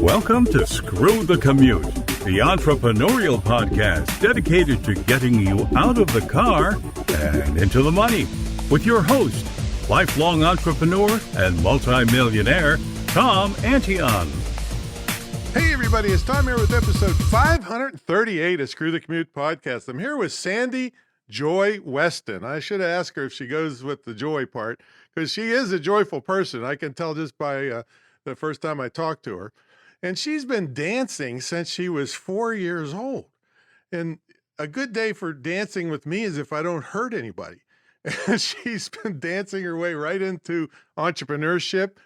Welcome to Screw the Commute, the entrepreneurial podcast dedicated to getting you out of the car and into the money with your host, lifelong entrepreneur and multimillionaire, Tom Antion. Hey everybody, it's Tom here with episode 538 of Screw the Commute podcast. I'm here with Sandy Joy Weston. I should have asked her if she goes with the joy part, because she is a joyful person. I can tell just by the first time I talked to her. And she's been dancing since she was 4 years old. And a good day for dancing with me is if I don't hurt anybody. And she's been dancing her way right into entrepreneurship.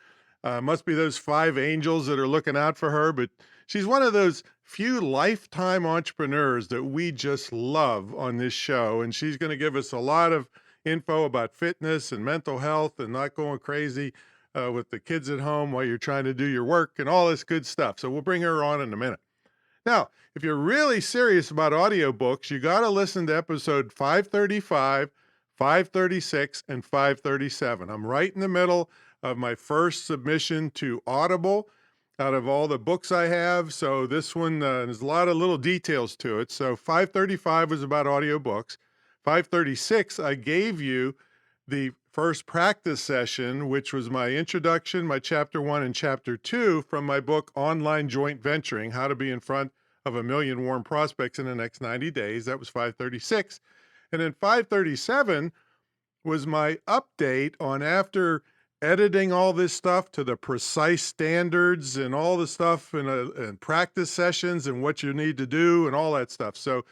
Must be those 5 angels that are looking out for her. But she's one of those few lifetime entrepreneurs that we just love on this show. And she's going to give us a lot of info about fitness and mental health and not going crazy with the kids at home while you're trying to do your work and all this good stuff. So we'll bring her on in a minute. Now, if you're really serious about audiobooks, you got to listen to episode 535, 536, and 537. I'm right in the middle of my first submission to Audible out of all the books I have. So this one, there's a lot of little details to it. So 535 was about audiobooks. 536, I gave you the first practice session, which was my introduction, my chapter 1 and chapter 2 from my book, Online Joint Venturing, How to Be in Front of a Million Warm Prospects in the Next 90 Days. That was 536. And then 537 was my update on, after editing all this stuff to the precise standards and all the stuff and practice sessions and what you need to do and all that stuff. So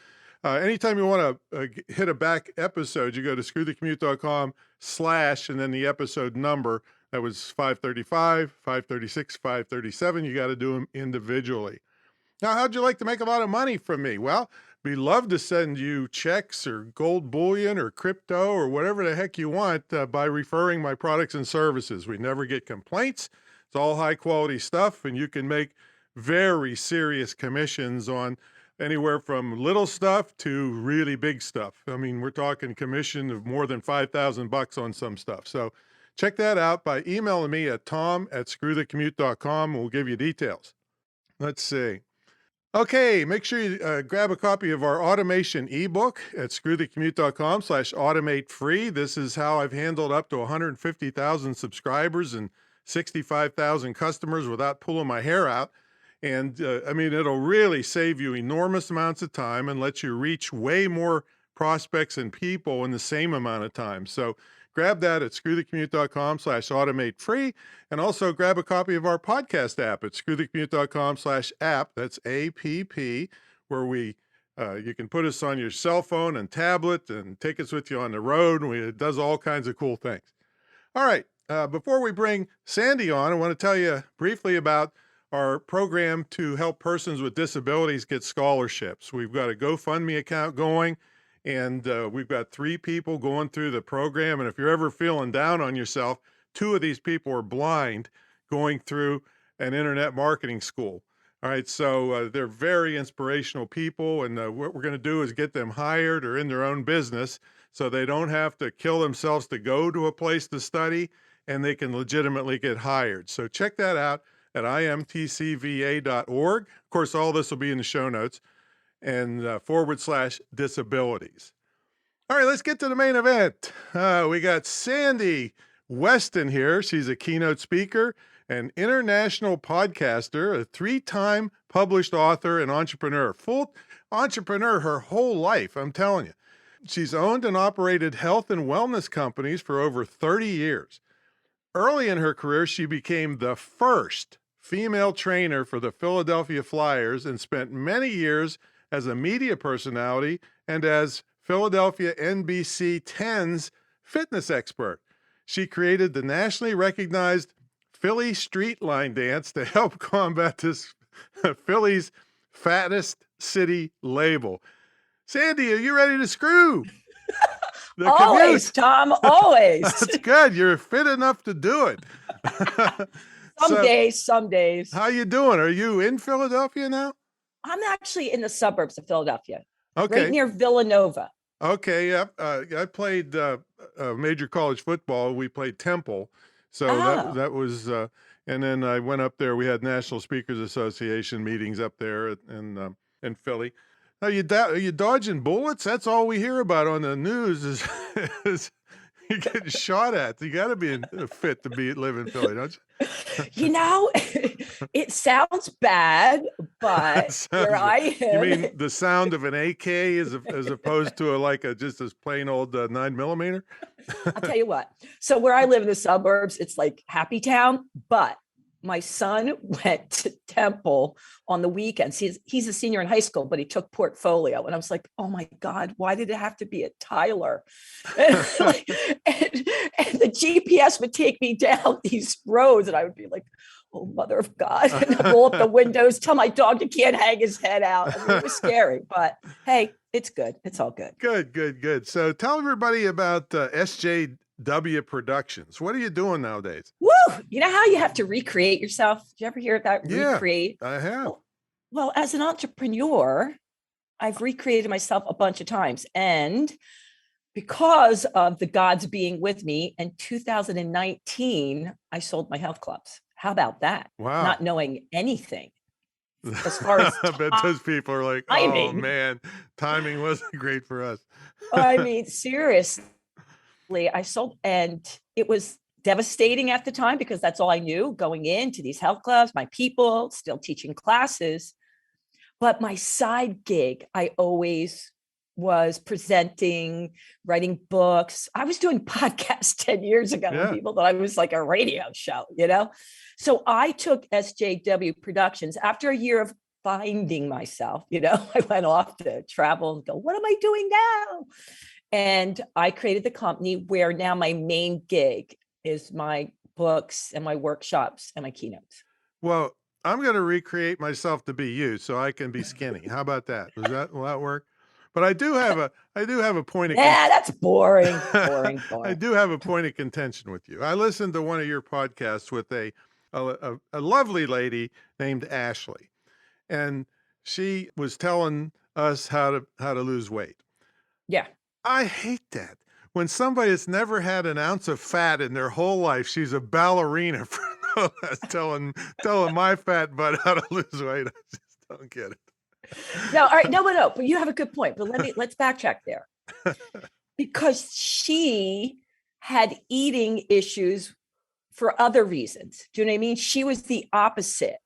anytime you want to hit a back episode, you go to screwthecommute.com/ and then the episode number. That was 535, 536, 537. You got to do them individually. Now, how'd you like to make a lot of money from me? Well, we'd love to send you checks or gold bullion or crypto or whatever the heck you want by referring my products and services. We never get complaints. It's all high quality stuff, and you can make very serious commissions on anywhere from little stuff to really big stuff. I mean, we're talking commission of more than $5,000 on some stuff. So check that out by emailing me at tom@screwthecommute.com. We'll give you details. Let's see. Okay, make sure you grab a copy of our automation ebook at screwthecommute.com/automate free. This is how I've handled up to 150,000 subscribers and 65,000 customers without pulling my hair out. And I mean, it'll really save you enormous amounts of time and let you reach way more prospects and people in the same amount of time. So grab that at screwthecommute.com/automate free. And also grab a copy of our podcast app at screwthecommute.com/app. That's APP, where you can put us on your cell phone and tablet and take us with you on the road. And it does all kinds of cool things. All right. Before we bring Sandy on, I want to tell you briefly about our program to help persons with disabilities get scholarships. We've got a GoFundMe account going, and we've got 3 people going through the program. And if you're ever feeling down on yourself, 2 of these people are blind going through an internet marketing school. All right, so they're very inspirational people, and what we're going to do is get them hired or in their own business so they don't have to kill themselves to go to a place to study, and they can legitimately get hired. So check that out at imtcva.org. Of course, all this will be in the show notes, and /disabilities. All right, let's get to the main event. We got Sandy Weston here. She's a keynote speaker, an international podcaster, a 3-time published author and entrepreneur. Full entrepreneur her whole life, I'm telling you. She's owned and operated health and wellness companies for over 30 years. Early in her career, she became the first female trainer for the Philadelphia Flyers and spent many years as a media personality and as Philadelphia NBC 10's fitness expert. She created the nationally recognized Philly street line dance to help combat this Philly's fattest city label. Sandy, are you ready to screw? Always, Tom, always. That's good. You're fit enough to do it. Some days. How you doing? Are you in Philadelphia now? I'm actually in the suburbs of Philadelphia. Okay. Right near Villanova. Okay, yeah. I played major college football. We played Temple. So that was And then I went up there. We had National Speakers Association meetings up there in Philly. Now are you dodging bullets? That's all we hear about on the news is you're getting shot at. You got to be fit to live in Philly, don't you? It sounds bad, but where I am. You mean the sound of an AK as opposed to just this plain old 9mm? I'll tell you what. So where I live in the suburbs, it's like Happy Town, but my son went to Temple on the weekends. He's a senior in high school, but he took portfolio. And I was like, oh my God, why did it have to be at Tyler? And the GPS would take me down these roads and I would be like, oh, mother of God, and roll up the windows, tell my dog he can't hang his head out. I mean, it was scary, but hey, it's good. It's all good. Good. So tell everybody about SJW Productions. What are you doing nowadays? Woo! You know how you have to recreate yourself? Did you ever hear that? Yeah, recreate? I have. Well, as an entrepreneur, I've recreated myself a bunch of times. And because of the gods being with me, in 2019, I sold my health clubs. How about that? Wow. Not knowing anything. As far as I bet those people are like, oh man, timing wasn't great for us. I mean, seriously, I sold, and it was devastating at the time because that's all I knew going into these health clubs, my people, still teaching classes. But my side gig, I always was presenting, writing books. I was doing podcasts 10 years ago. Yeah. People thought I was like a radio show, So I took SJW Productions after a year of finding myself, I went off to travel and go, what am I doing now? And I created the company where now my main gig is my books and my workshops and my keynotes. Well, I'm going to recreate myself to be you so I can be skinny. How about that? Will that work? But I do have a point of that's boring. I do have a point of contention with you. I listened to one of your podcasts with a lovely lady named Ashley, and she was telling us how to lose weight. Yeah. I hate that. When somebody that's never had an ounce of fat in their whole life, she's a ballerina for no less, telling my fat butt how to lose weight. I just don't get it. No, all right, no, but you have a good point. But let's backtrack there. Because she had eating issues for other reasons. Do you know what I mean? She was the opposite,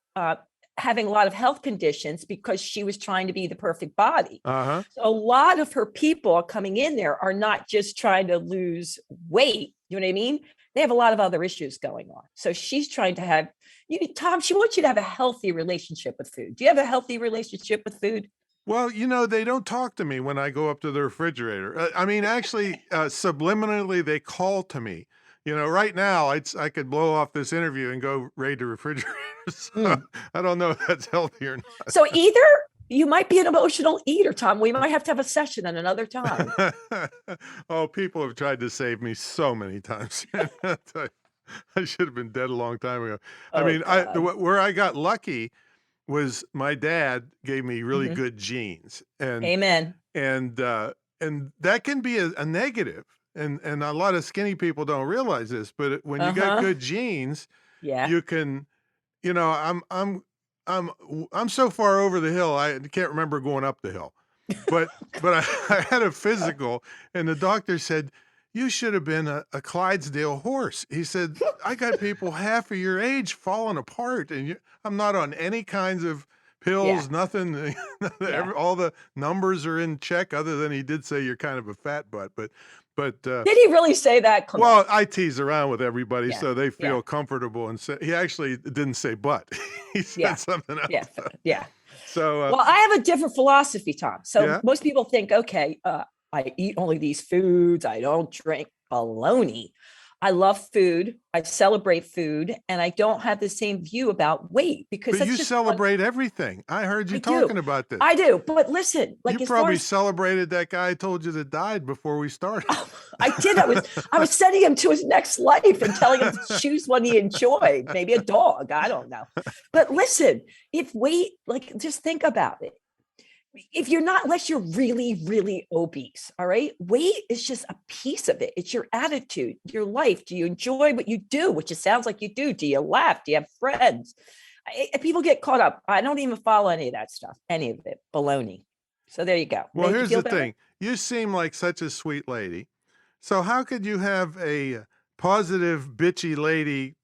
having a lot of health conditions because she was trying to be the perfect body. Uh-huh. So a lot of her people coming in there are not just trying to lose weight. You know what I mean? They have a lot of other issues going on. So she's trying to have, Tom, she wants you to have a healthy relationship with food. Do you have a healthy relationship with food? Well, they don't talk to me when I go up to the refrigerator. I mean, actually, subliminally, they call to me. Right now, I could blow off this interview and go raid the refrigerator. So I don't know if that's healthy or not. So either you might be an emotional eater, Tom. We might have to have a session at another time. Oh, people have tried to save me so many times. I should have been dead a long time ago. Oh, I mean, where I got lucky was my dad gave me really good genes. And amen. And that can be a negative. And a lot of skinny people don't realize this, but when you got good genes, you can, I'm so far over the hill, I can't remember going up the hill. But I had a physical, and the doctor said, you should have been a Clydesdale horse. He said, I got people half of your age falling apart, and I'm not on any kinds of pills, nothing. All the numbers are in check, other than he did say you're kind of a fat butt. But did he really say that? Well, I tease around with everybody so they feel comfortable. And he actually didn't say but. He said something else. Yeah. So, well, I have a different philosophy, Tom. So most people think, okay, I eat only these foods. I don't drink. Baloney. I love food. I celebrate food, and I don't have the same view about weight because you celebrate everything. I heard you talking about this. I do, but listen, you probably celebrated that guy I told you that died before we started. I did. I was sending him to his next life and telling him to choose one he enjoyed, maybe a dog. I don't know. But listen, if weight, just think about it. if you're not, unless you're really, really obese, all right? Weight is just a piece of it. It's your attitude, your life. Do you enjoy what you do? Which it sounds like you do. Do you laugh? Do you have friends? People get caught up. I don't even follow any of that stuff, any of it. Baloney. So there you go. Well, Make you here's feel the better? thing. You seem like such a sweet lady. So how could you have a positive bitchy lady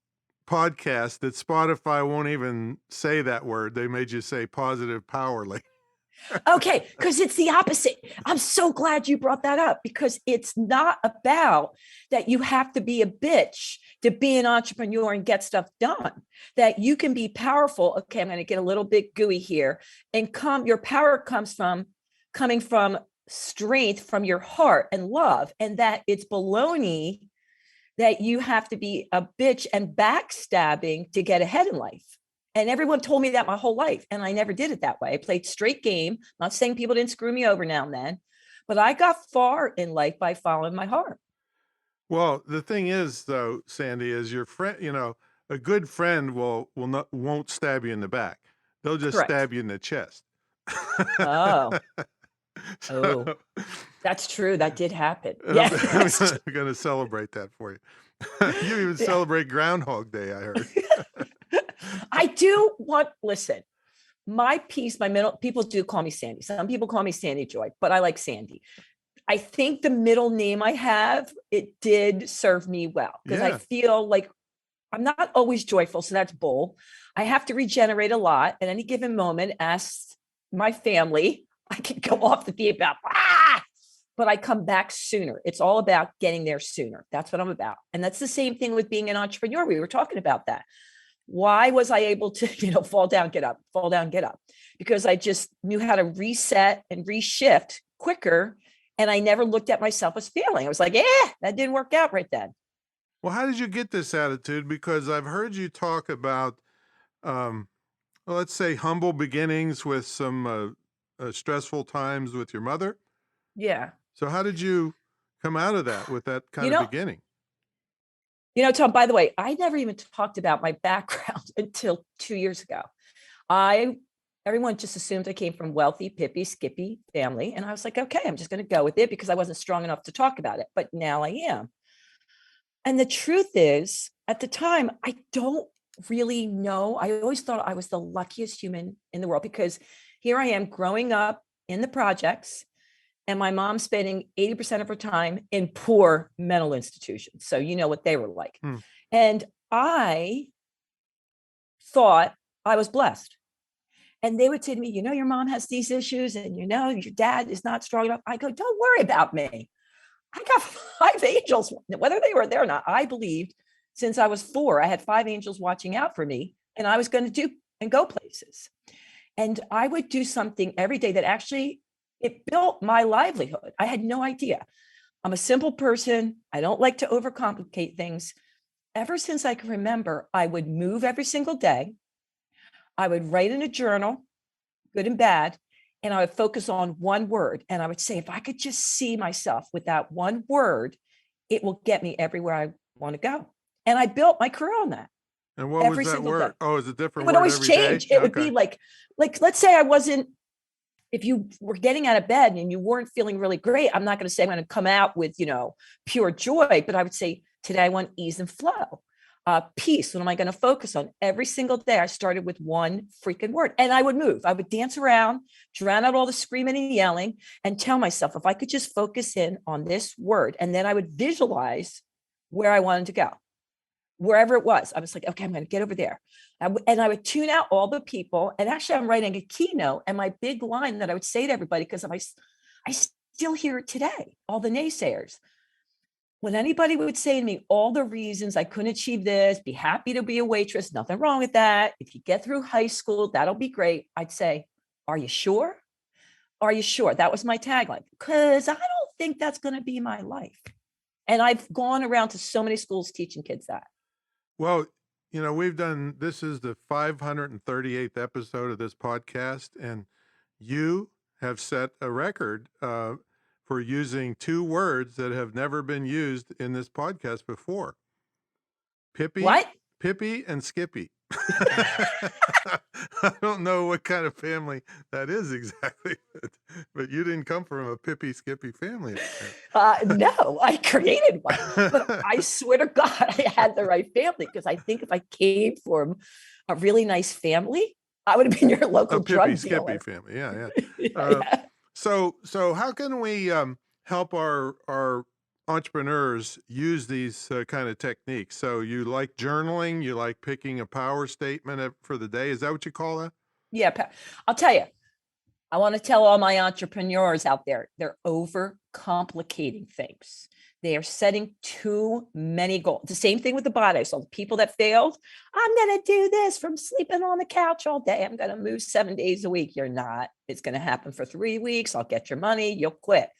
podcast that Spotify won't even say that word? They made you say positive power lady. Okay, because it's the opposite. I'm so glad you brought that up, because it's not about that you have to be a bitch to be an entrepreneur and get stuff done. That you can be powerful. Okay, I'm going to get a little bit gooey here. And your power comes from coming from strength from your heart and love, and that it's baloney that you have to be a bitch and backstabbing to get ahead in life. And everyone told me that my whole life, and I never did it that way. I played straight game. Not saying people didn't screw me over now and then, but I got far in life by following my heart. Well, the thing is, though, Sandy, is your friend. A good friend won't stab you in the back. They'll just Correct. stab you in the chest. Oh, So, that's true. That did happen. and Yeah. I'm going to celebrate that for you. You even Yeah. celebrate Groundhog Day, I heard. I do want, listen, my piece, my middle, people do call me Sandy. Some people call me Sandy Joy, but I like Sandy. I think the middle name I have, it did serve me well, because I Yeah. feel like I'm not always joyful. So that's bull. I have to regenerate a lot at any given moment. Ask my family, I can go off the deep end, but I come back sooner. It's all about getting there sooner. That's what I'm about. And that's the same thing with being an entrepreneur. We were talking about that. Why was I able to, fall down, get up, fall down, get up? Because I just knew how to reset and reshift quicker. And I never looked at myself as failing. I was like, that didn't work out right then. Well, how did you get this attitude? Because I've heard you talk about, well, let's say, humble beginnings with some stressful times with your mother. Yeah. So how did you come out of that with that kind of beginning? Tom, by the way, I never even talked about my background until 2 years ago. Everyone just assumed I came from wealthy, pippy, skippy family. And I was like, okay, I'm just going to go with it because I wasn't strong enough to talk about it. But now I am. And the truth is, at the time, I don't really know. I always thought I was the luckiest human in the world, because here I am growing up in the projects, and my mom spending 80% of her time in poor mental institutions. So you know what they were like. And I thought I was blessed. And they would say to me, your mom has these issues, and your dad is not strong enough. I go, don't worry about me. I got 5 angels, whether they were there or not. I believed since I was 4, I had 5 angels watching out for me, and I was going to do and go places. And I would do something every day that actually, it built my livelihood. I had no idea. I'm a simple person. I don't like to overcomplicate things. Ever since I can remember, I would move every single day. I would write in a journal, good and bad, and I would focus on one word. And I would say, if I could just see myself with that one word, it will get me everywhere I want to go. And I built my career on that. And what was that word? Day. Oh, is it different? It would always change. It would be like, let's say if you were getting out of bed and you weren't feeling really great, I'm not going to say I'm going to come out with, pure joy, but I would say, today I want ease and flow. Peace. What am I going to focus on? Every single day, I started with one freaking word, and I would move. I would dance around, drown out all the screaming and yelling, and tell myself, if I could just focus in on this word, and then I would visualize where I wanted to go, wherever it was. I was like, okay, I'm going to get over there. And I would tune out all the people. And actually, I'm writing a keynote, and my big line that I would say to everybody, because I still hear it today, all the naysayers. When anybody would say to me, all the reasons I couldn't achieve this, be happy to be a waitress, nothing wrong with that. If you get through high school, that'll be great. I'd say, are you sure? Are you sure? That was my tagline, because I don't think that's going to be my life. And I've gone around to so many schools teaching kids that. Well, this is the 538th episode of this podcast, and you have set a record for using 2 words that have never been used in this podcast before. Pippy. What? Pippy and Skippy. I don't know what kind of family that is exactly, but you didn't come from a Pippy Skippy family. No, I created one, but I swear to God, I had the right family, because I think if I came from a really nice family, I would have been your local A drug Pippy Skippy dealer. family. Yeah, yeah. Yeah. So how can we help our entrepreneurs use these kind of techniques? So you like journaling, you like picking a power statement for the day. Is that what you call that? Yeah, I'll tell you, I want to tell all my entrepreneurs out there, they're overcomplicating things. They are setting too many goals. The same thing with the body. So the people that failed, I'm going to do this from sleeping on the couch all day. I'm going to move 7 days a week. You're not. It's going to happen for 3 weeks. I'll get your money. You'll quit.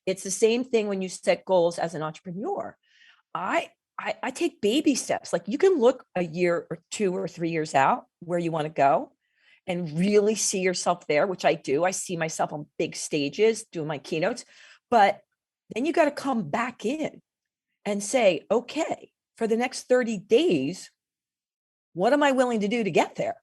It's the same thing when you set goals as an entrepreneur. I take baby steps. Like, you can look a year or 2 or 3 years out where you want to go and really see yourself there, which I do. I see myself on big stages doing my keynotes, but then you got to come back in and say, okay, for the next 30 days, what am I willing to do to get there?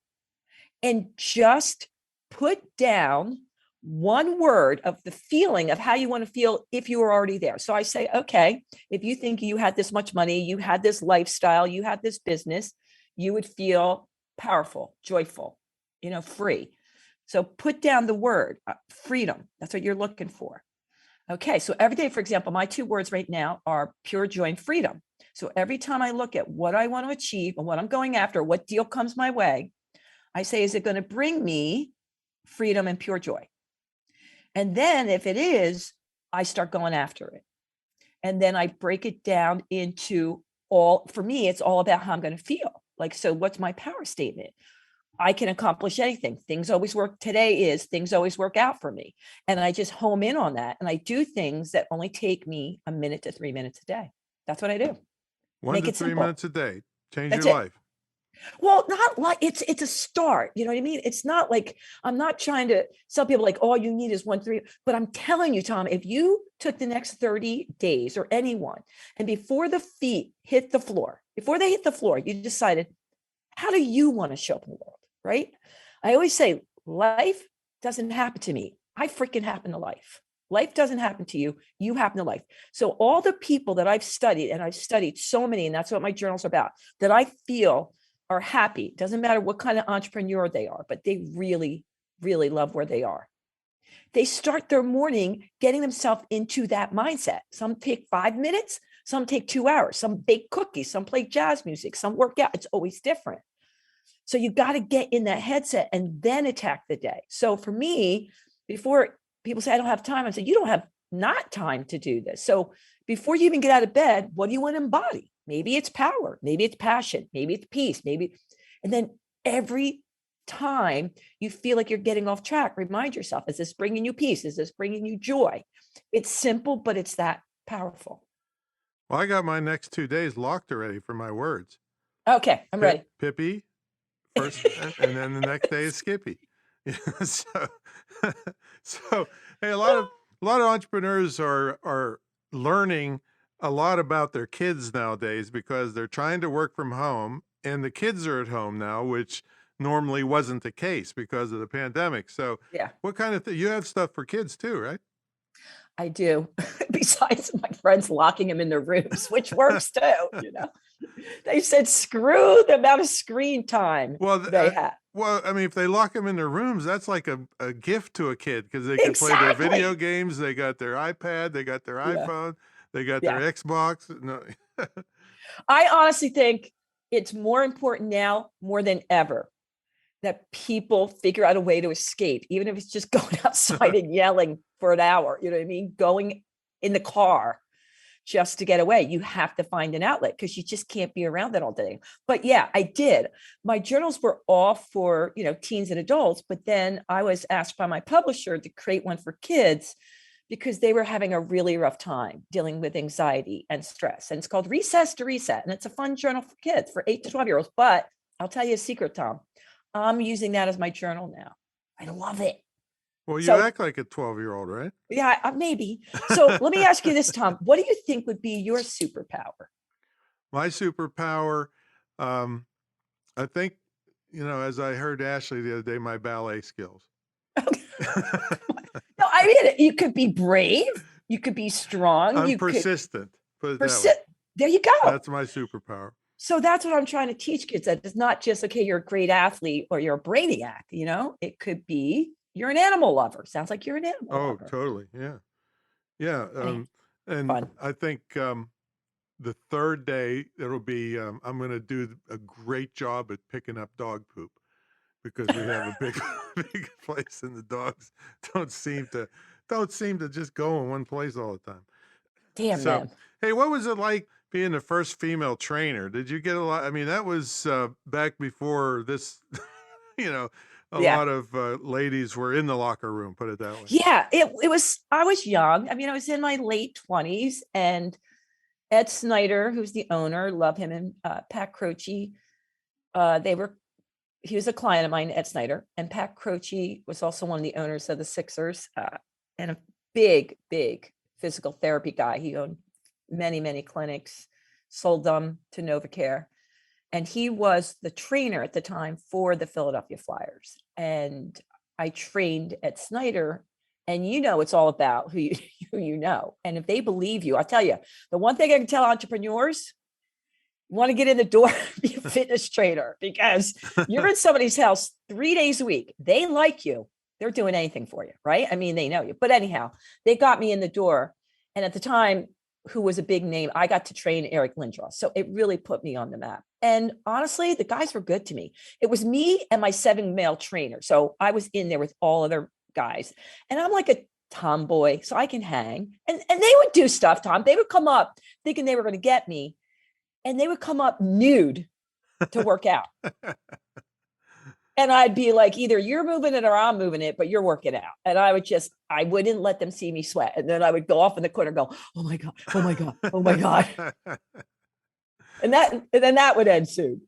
And just put down one word of the feeling of how you want to feel if you were already there. So I say, okay, if you think you had this much money, you had this lifestyle, you had this business, you would feel powerful, joyful, free. So put down the word freedom. That's what you're looking for. Okay. So every day, for example, my 2 words right now are pure joy and freedom. So every time I look at what I want to achieve and what I'm going after, what deal comes my way, I say, is it going to bring me freedom and pure joy? And then if it is, I start going after it. And then I break it down into for me, it's all about how I'm going to feel. Like, so what's my power statement? I can accomplish anything. Things always work. Today is things always work out for me. And I just home in on that. And I do things that only take me 1 minute to 3 minutes a day. That's what I do. 1 Make to it 3 simple. minutes a day. Change That's your it. life. Well, not like it's a start. You know what I mean? It's not like, I'm not trying to tell people like, all you need is 1, 3, but I'm telling you, Tom, if you took the next 30 days, or anyone, and before the feet hit the floor, before they hit the floor, you decided, how do you want to show up in the world? Right? I always say, life doesn't happen to me. I freaking happen to life. Life doesn't happen to you. You happen to life. So all the people that I've studied, and I've studied so many, and that's what my journal's about, that I feel are happy. Doesn't matter what kind of entrepreneur they are, but they really, really love where they are. They start their morning getting themselves into that mindset. Some take 5 minutes, some take 2 hours, some bake cookies, some play jazz music, some work out. It's always different. So you got to get in that headset and then attack the day. So for me, before people say, I don't have time, I say, you don't have not time to do this. So before you even get out of bed, what do you want to embody? Maybe it's power, maybe it's passion, maybe it's peace, and then every time you feel like you're getting off track, remind yourself, is this bringing you peace? Is this bringing you joy? It's simple, but it's that powerful. Well, I got my next 2 days locked already for my words. Okay, I'm ready. Pippy first, and then the next day is Skippy. so, so hey, a lot of entrepreneurs are learning a lot about their kids nowadays, because they're trying to work from home, and the kids are at home now, which normally wasn't the case because of the pandemic. So Yeah, what kind of you have stuff for kids too, right? I do. Besides my friends locking them in their rooms, which works too, They said, screw the amount of screen time they have. Well, I mean, if they lock them in their rooms, that's like a gift to a kid, because they can play their video games. They got their iPad, they got their iPhone, they got their Xbox. No. I honestly think it's more important now, more than ever, that people figure out a way to escape, even if it's just going outside and yelling for an hour, you know what I mean? Going in the car just to get away. You have to find an outlet, because you just can't be around it all day. But yeah, I did. My journals were all for, teens and adults, but then I was asked by my publisher to create one for kids, because they were having a really rough time dealing with anxiety and stress. And it's called Recess to Reset. And it's a fun journal for kids, for 8 to 12-year-olds. But I'll tell you a secret, Tom. I'm using that as my journal now. I love it. Well, you act like a 12-year-old, right? Yeah, maybe. So let me ask you this, Tom. What do you think would be your superpower? My superpower, I think as I heard Ashley the other day, my ballet skills. No, I mean, you could be brave. You could be strong. I'm You could persistent. Put it that way. persist. There you go. That's my superpower. So that's what I'm trying to teach kids, that it's not just, okay, you're a great athlete or you're a brainiac, it could be you're an animal lover. Sounds like you're an animal lover. Oh, totally. Yeah. Yeah. And Fun. I think the third day it'll be, I'm going to do a great job at picking up dog poop, because we have a big, big place, and the dogs don't seem to just go in one place all the time. Damn So, them. hey, what was it like being the first female trainer? Did you get a lot? I mean, that was back before this, a Yeah. lot of ladies were in the locker room, put it that way. Yeah, it was, I was young. I mean, I was in my late 20s, and Ed Snyder, who's the owner, love him, and Pat Croce, he was a client of mine, Ed Snyder, and Pat Croce was also one of the owners of the Sixers, and a big, big physical therapy guy. He owned many, many clinics, sold them to NovaCare. And he was the trainer at the time for the Philadelphia Flyers. And I trained at Snyder, and it's all about who you know. And if they believe you, I'll tell you, the one thing I can tell entrepreneurs, you want to get in the door, be a fitness trainer, because you're in somebody's house 3 days a week. They like you. They're doing anything for you, right? I mean, they know you. But anyhow, they got me in the door. And at the time, who was a big name, I got to train Eric Lindros. So it really put me on the map. And honestly, the guys were good to me. It was me and my 7 male trainers. So I was in there with all other guys. And I'm like a tomboy, so I can hang. And they would do stuff, Tom. They would come up thinking they were going to get me. And they would come up nude to work out. And I'd be like, either you're moving it or I'm moving it, but you're working out. And I wouldn't let them see me sweat. And then I would go off in the corner and go, oh my God, oh my God, oh my God. And then that would end soon,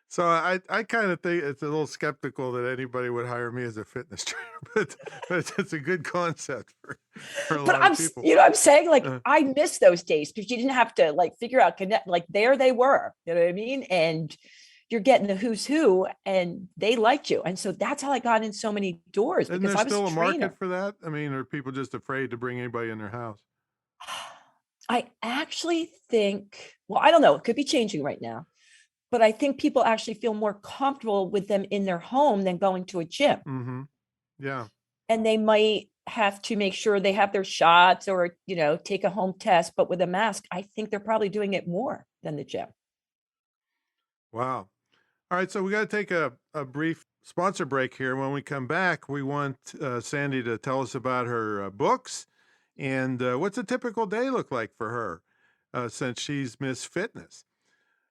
So I kind of think it's a little skeptical that anybody would hire me as a fitness trainer, but it's a good concept for a lot of people. I'm saying, like, I miss those days, because you didn't have to figure out connect. Like, there they were, you know what I mean? And you're getting the who's who, and they liked you. And so that's how I got in so many doors. Isn't because there I was still a trainer. market for that? I mean, are people just afraid to bring anybody in their house? I actually think, well, I don't know. It could be changing right now. But I think people actually feel more comfortable with them in their home than going to a gym. Mm-hmm. Yeah. And they might have to make sure they have their shots or, take a home test. But with a mask, I think they're probably doing it more than the gym. Wow. All right. So we got to take a brief sponsor break here. When we come back, we want Sandy to tell us about her books and what's a typical day look like for her since she's Miss Fitness.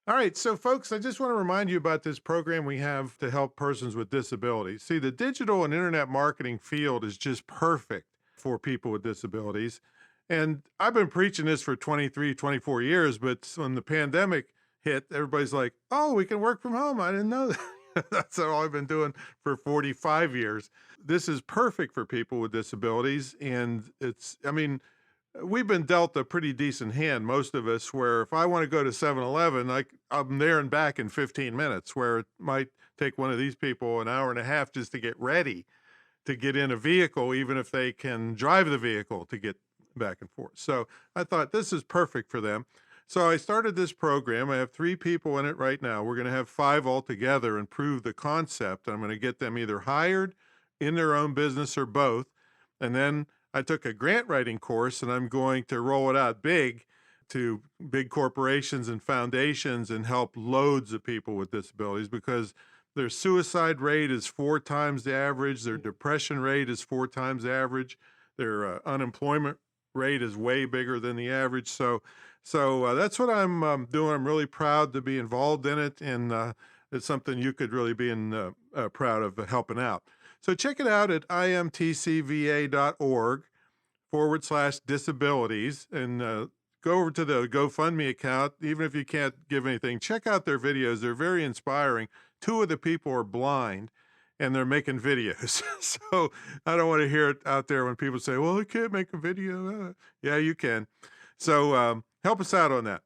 All right, so folks, I just want to remind you about this program we have to help persons with disabilities. See, the digital and internet marketing field is just perfect for people with disabilities. And I've been preaching this for 23, 24 years, but when the pandemic hit, everybody's like, oh, we can work from home. I didn't know that. That's all I've been doing for 45 years. This is perfect for people with disabilities. And we've been dealt a pretty decent hand, most of us, where if I want to go to 7-Eleven, I'm there and back in 15 minutes, where it might take one of these people an hour and a half just to get ready to get in a vehicle, even if they can drive the vehicle to get back and forth. So I thought this is perfect for them. So I started this program. I have 3 people in it right now. We're going to have 5 altogether and prove the concept. I'm going to get them either hired in their own business or both. And then I took a grant writing course, and I'm going to roll it out big to big corporations and foundations and help loads of people with disabilities, because their suicide rate is 4 times the average. Their depression rate is 4 times the average. Their unemployment rate is way bigger than the average. So that's what I'm doing. I'm really proud to be involved in it, and it's something you could really be proud of helping out. So check it out at imtcva.org/disabilities and go over to the GoFundMe account. Even if you can't give anything, check out their videos. They're very inspiring. 2 of the people are blind and they're making videos. So I don't want to hear it out there when people say, well, I can't make a video. Yeah, you can. So help us out on that.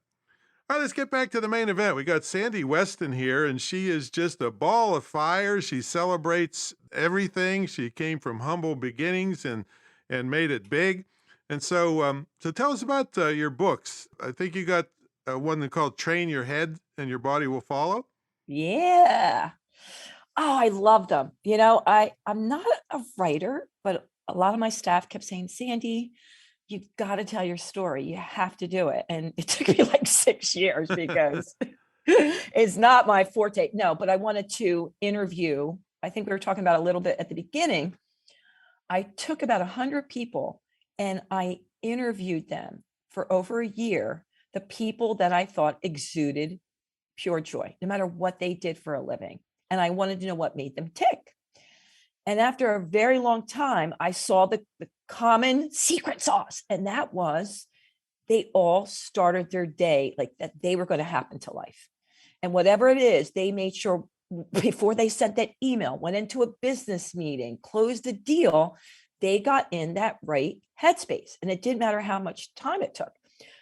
All right, let's get back to the main event. We got Sandy Weston here, and she is just a ball of fire. She celebrates everything. She came from humble beginnings and made it big. And so tell us about your books. I think you got one called "Train Your Head and Your Body Will Follow." Yeah. Oh, I love them. I'm not a writer, but a lot of my staff kept saying, Sandy, you've got to tell your story. You have to do it. And it took me like 6 years because it's not my forte. No, but I wanted to interview. I think we were talking about a little bit at the beginning. I took about 100 people and I interviewed them for over a year, the people that I thought exuded pure joy, no matter what they did for a living. And I wanted to know what made them tick. And after a very long time, I saw the common secret sauce. And that was they all started their day like that they were going to happen to life. And whatever it is, they made sure before they sent that email, went into a business meeting, closed a deal, they got in that right headspace. And it didn't matter how much time it took.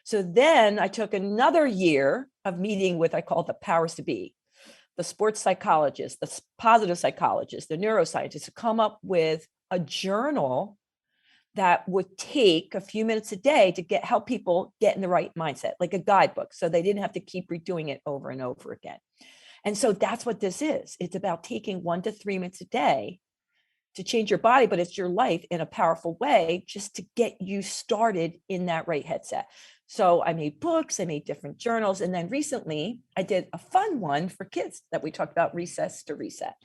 So then I took another year of meeting with, I call it the powers to be, the sports psychologists, the positive psychologists, the neuroscientists to come up with a journal that would take a few minutes a day to help people get in the right mindset, like a guidebook. So they didn't have to keep redoing it over and over again. And so that's what this is. It's about taking 1 to 3 minutes a day to change your body, but it's your life in a powerful way just to get you started in that right headset. So I made books, I made different journals. And then recently I did a fun one for kids that we talked about, Recess to Reset.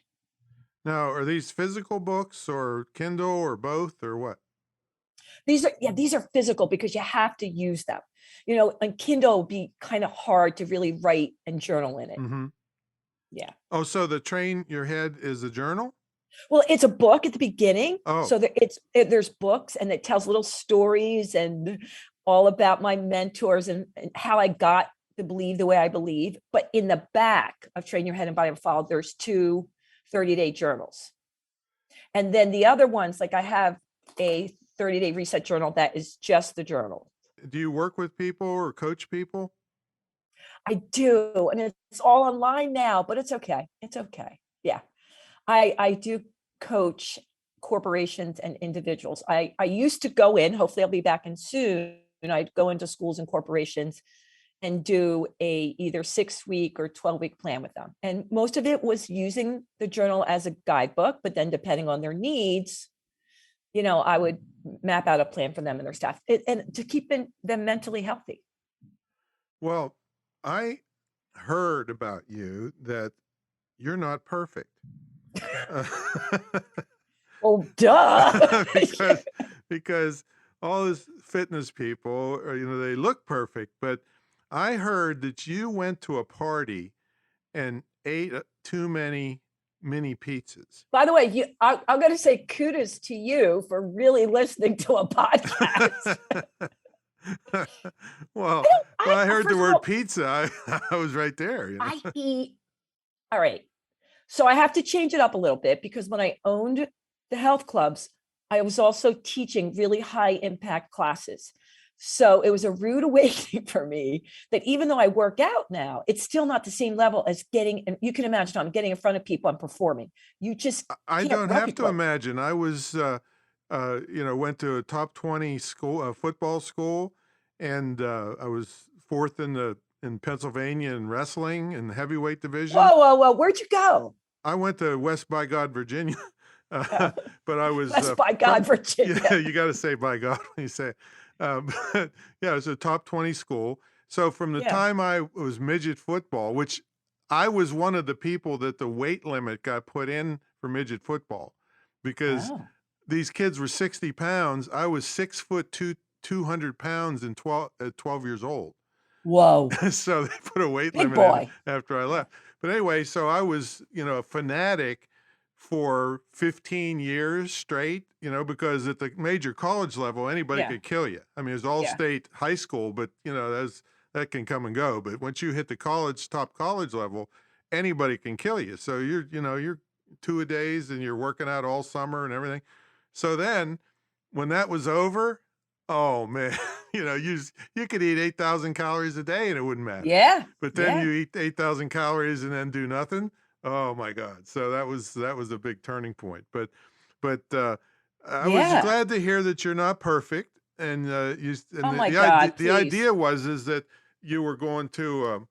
Now, are these physical books or Kindle or both or what? These are physical because you have to use them. And Kindle would be kind of hard to really write and journal in it. Mm-hmm. Yeah. Oh, so the Train Your Head is a journal? Well, it's a book at the beginning. Oh. So there's books and it tells little stories and all about my mentors and how I got to believe the way I believe. But in the back of Train Your Head and Body Will Follow, there's 2 30-day journals. And then the other ones, like I have a 30-day reset journal that is just the journal. Do you work with people or coach people? I do. And it's all online now, but it's okay. It's okay. Yeah. I do coach corporations and individuals. I used to go in, hopefully I'll be back in soon. I'd go into schools and corporations and do a either 6-week or 12-week plan with them. And most of it was using the journal as a guidebook, but then depending on their needs, I would map out a plan for them and their staff and to keep them mentally healthy. Well, I heard about you that you're not perfect. Oh, duh. because all these fitness people, they look perfect, but I heard that you went to a party and ate too many mini pizzas. By the way, I'm going to say kudos to you for really listening to a podcast. Well, when I heard the word pizza, I was right there. I eat. All right. So I have to change it up a little bit because when I owned the health clubs, I was also teaching really high impact classes. So it was a rude awakening for me that even though I work out now, it's still not the same level as and you can imagine I'm getting in front of people and performing. I don't have to imagine. I was, went to a top 20 school, football school, and I was 4th in Pennsylvania in wrestling and heavyweight division. Whoa. Where'd you go? I went to West by God, Virginia. But I was West by God, Virginia. Yeah, you got to say by God when you say it. But yeah, it was a top 20 school. So from the time I was midget football, which I was one of the people that the weight limit got put in for midget football because these kids were 60 pounds. I was 6'2", 200 pounds at 12 years old. Whoa. So they put a weight limit in after I left. But anyway, so I was, a fanatic for 15 years straight, because at the major college level, anybody could kill you. I mean, it was all state high school, but that can come and go. But once you hit the top college level, anybody can kill you. So you're 2-a-days and you're working out all summer and everything. So then when that was over, Oh man, you could eat 8,000 calories a day and it wouldn't matter. Yeah. But then Yeah. you eat 8,000 calories and then do nothing. Oh my God. So that was a big turning point. But I was Yeah. glad to hear that you're not perfect. And Oh and my the idea God, the please. idea was is that you were going to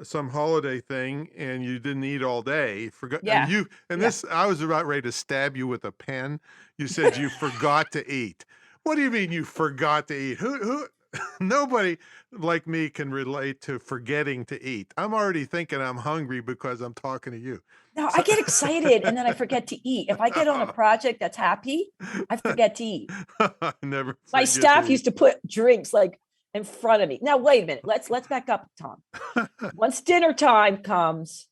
some holiday thing and you didn't eat all day. Forgot and Yeah. you and Yeah. this I was about ready to stab you with a pen. You said you forgot to eat. What do you mean you forgot to eat? Who nobody like me can relate to forgetting to eat. I'm already thinking I'm hungry because I'm talking to you. No, I So get excited and then I forget to eat. If I get on a project that's happy, I forget to eat. I never My forget to staff eat. used to put drinks like in front of me. Now, wait a minute. Let's back up, Tom. Once dinner time comes,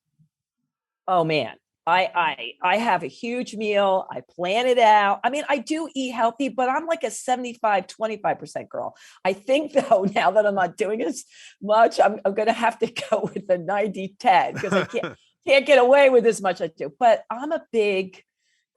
oh man, I have a huge meal. I plan it out. I mean, I do eat healthy, but I'm like a 75-25% girl. I think though, now that I'm not doing as much, I'm gonna have to go with the 90-10 because I can't get away with as much I do. But I'm a big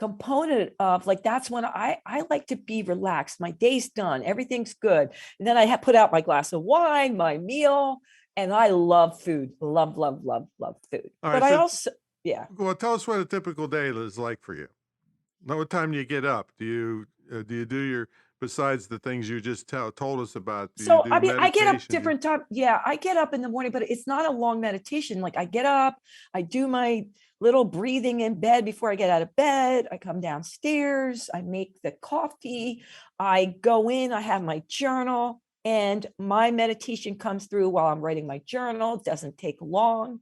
component of like that's when I like to be relaxed. My day's done, everything's good. And then I put out my glass of wine, my meal, and I love food. Love, love, love, love food. All But right, I so also, yeah. well, tell us what a typical day is like for you. Now, what time do you get up? Do you do your besides the things you just told us about? Do you So, do I mean, I get up meditation? different time. Yeah, I get up in the morning, but it's not a long meditation. Like I get up, I do my little breathing in bed before I get out of bed. I come downstairs, I make the coffee, I go in, I have my journal, and my meditation comes through while I'm writing my journal. It doesn't take long.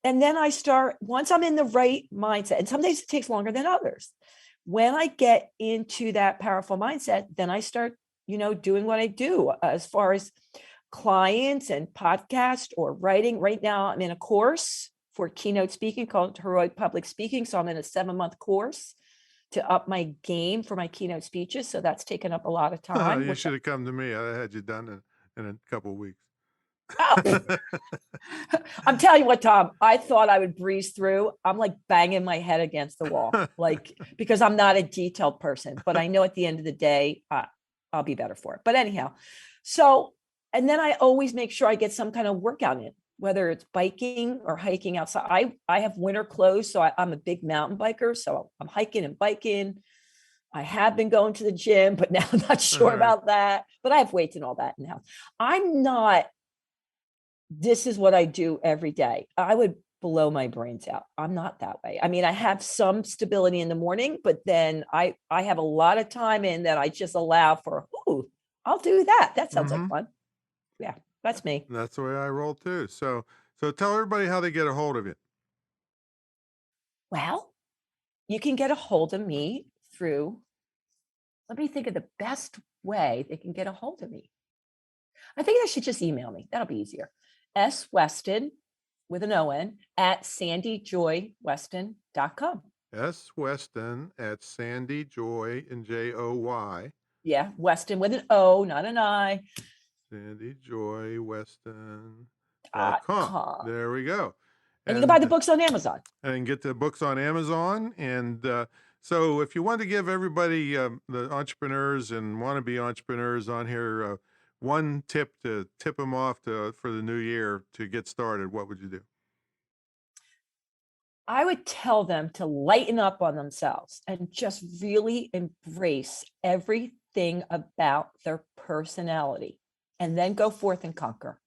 And then I start, once I'm in the right mindset, and some days it takes longer than others. When I get into that powerful mindset, then I start, doing what I do as far as clients and podcast or writing. Right now, I'm in a course for keynote speaking called Heroic Public Speaking. So I'm in a 7-month course to up my game for my keynote speeches. So that's taken up a lot of time, You which should have come to me. I had you done in a couple of weeks. oh, I'm telling you what, Tom, I thought I would breeze through. I'm like banging my head against the wall, like, because I'm not a detailed person, but I know at the end of the day, I'll be better for it. But anyhow, so, and then I always make sure I get some kind of workout in, whether it's biking or hiking outside. I have winter clothes, so I'm a big mountain biker. So I'm hiking and biking. I have been going to the gym, but now I'm not sure All right. about that. But I have weights and all that in the house. I'm not, this is what I do every day. I would blow my brains out. I'm not that way. I mean, I have some stability in the morning, but then I have a lot of time in that I just allow for, oh, I'll do that. That sounds like Mm-hmm. fun. Yeah, that's me. That's the way I roll too. So tell everybody how they get a hold of you. Well, you can get a hold of me through, let me think of the best way they can get a hold of me. I think they should just email me. That'll be easier. S Weston with an ON at sandyjoyweston.com. S Weston at Sandy Joy and Joy. Yeah, Weston with an O, not an I. SandyJoyWeston.com. .com. There we go. And you can buy the And books on Amazon. and get the books on Amazon. And so if you want to give everybody, the entrepreneurs and wannabe entrepreneurs on here, one tip to tip them off for the new year to get started, what would you do? I would tell them to lighten up on themselves and just really embrace everything about their personality and then go forth and conquer.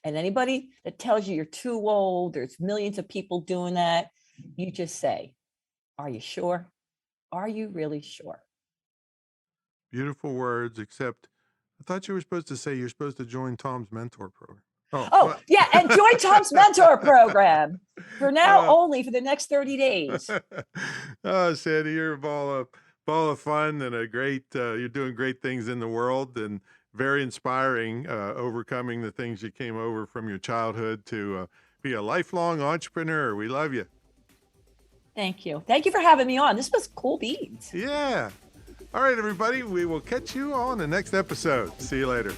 And anybody that tells you you're too old, there's millions of people doing that, you just say, are you sure? Are you really sure? Beautiful words, except I thought you were supposed to say you're supposed to join Tom's mentor program. Oh, yeah. And join Tom's mentor program for now only for the next 30 days. Oh, Sandy, you're a ball of fun and you're doing great things in the world and very inspiring, overcoming the things you came over from your childhood to be a lifelong entrepreneur. We love you. Thank you. Thank you for having me on. This was cool beans. Yeah. All right, everybody. We will catch you on the next episode. See you later.